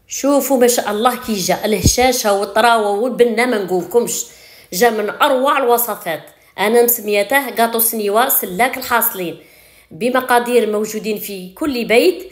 شوفوا ما شاء الله كي جا الهشاشه والطراوه والبنه ما نقولكمش، جا من اروع الوصفات. انا مسميته كاطو سنيوه سلاك الحاصلين، بمقادير موجودين في كل بيت،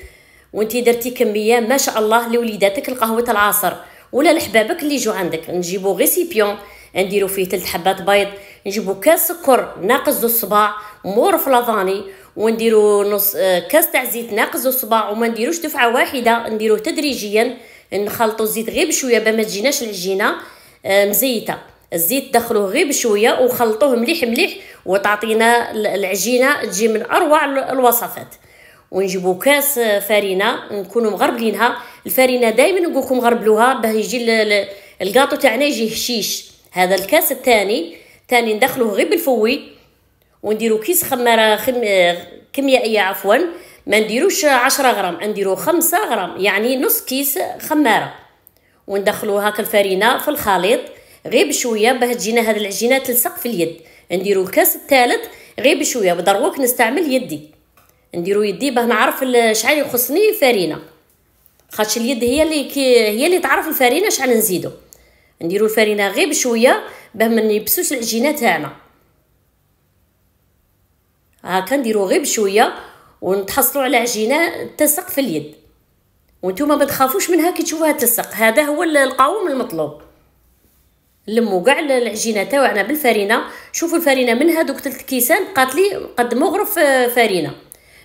وانتي درتي كميه ما شاء الله لوليداتك القهوه العصر ولا لحبابك اللي يجوا عندك. نجيبو غيسيبيون نديرو فيه 3 حبات بيض، نجيبو كاس سكر ناقص 2 صباع مور فلافاني، ونديرو نص كاس تاع زيت ناقص 2 صباع، وما نديروش دفعه واحده، نديروه تدريجيا. نخلطوا الزيت غير بشويه ما تجيناش العجينه مزيته. الزيت دخلوه غير بشويه وخلطوه مليح مليح، وتعطينا العجينه تجي من اروع الوصفات. ونجيبو كاس فرينه نكونوا مغربلينها. الفرينه دائما نقول لكم غربلوها باه يجي الكاطو تاعنا يجي هشيش. هذا الكاس الثاني ندخلوه غير بالفوي، ونديرو كيس خماره كميائيه عفوا، ما نديروش 10 غرام، نديرو 5 غرام يعني نص كيس خماره. وندخلو هاك الفرينه في الخليط غير بشويه باه تجينا هاد العجينه تلصق في اليد. نديرو الكاس الثالث غير بشويه، بدروك نستعمل يدي، نديرو يدي باه نعرف شحال يخصني فرينه، خاطش اليد هي اللي تعرف الفرينه شحال نزيدو. نديرو الفرينه غير بشويه باه ما نيبسوش العجينه تاعنا. هاكا نديرو غير بشويه ونتحصلوا على عجينه تلصق في اليد، وانتوما ما تخافوش منها كي تشوفوها تلصق. هذا هو القوام المطلوب. لموا كاع العجينه تاعنا بالفرينه. شوفوا الفرينه من هذوك 3 كيسان بقات لي قد مغرف فرينه.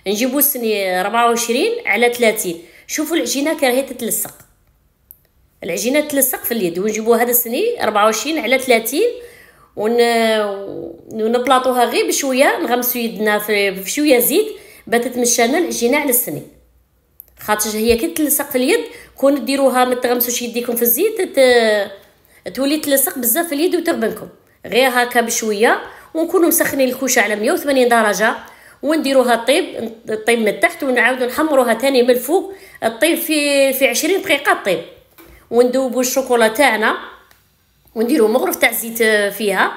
نجيبو السني 24 على 30. شوفوا العجينه كراهي تتلصق، العجينه تلصق في اليد. ونجيبو هذا السني 24 على 30 ونبلاطوها غير بشويه، نغمسوا يدنا في شويه زيت باه تتمشى لنا العجينه على السني. خاطر هي كي تلصق في اليد كون ديروها ما تغمسوش يديكم في الزيت تولي تلصق بزاف في اليد وتغبنكم. غير هكا بشويه، ونكونوا مسخنين الكوشه على 180 درجه، ونديروها طيب من التحت، ونعاودوا نحمروها تاني من الفوق طيب في 20 دقيقه طيب. وندوبوا الشوكولا تاعنا ونديروا مغرف تاع زيت فيها،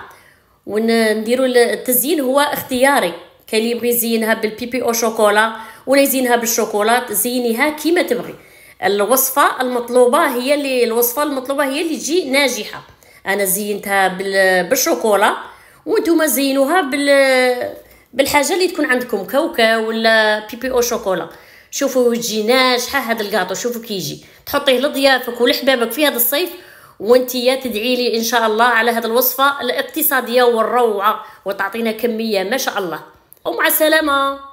ونديروا التزيين هو اختياري. كاين اللي يبغي يزينها بالبيبي او شوكولا ولا يزينها بالشوكولا، زينيها كيما تبغي. الوصفه المطلوبه هي اللي تجي ناجحه. انا زينتها بالشوكولا، وانتم زينوها بالحاجه اللي تكون عندكم، كاوكاو ولا بيبي او شوكولا. شوفوا تجي ناجحه هذا الكاطو. شوفوا كي يجي تحطيه لضيافك ولحبابك في هذا الصيف، وانتي تدعي لي ان شاء الله على هذه الوصفه الاقتصاديه والروعه، وتعطينا كميه ما شاء الله. ومع السلامه.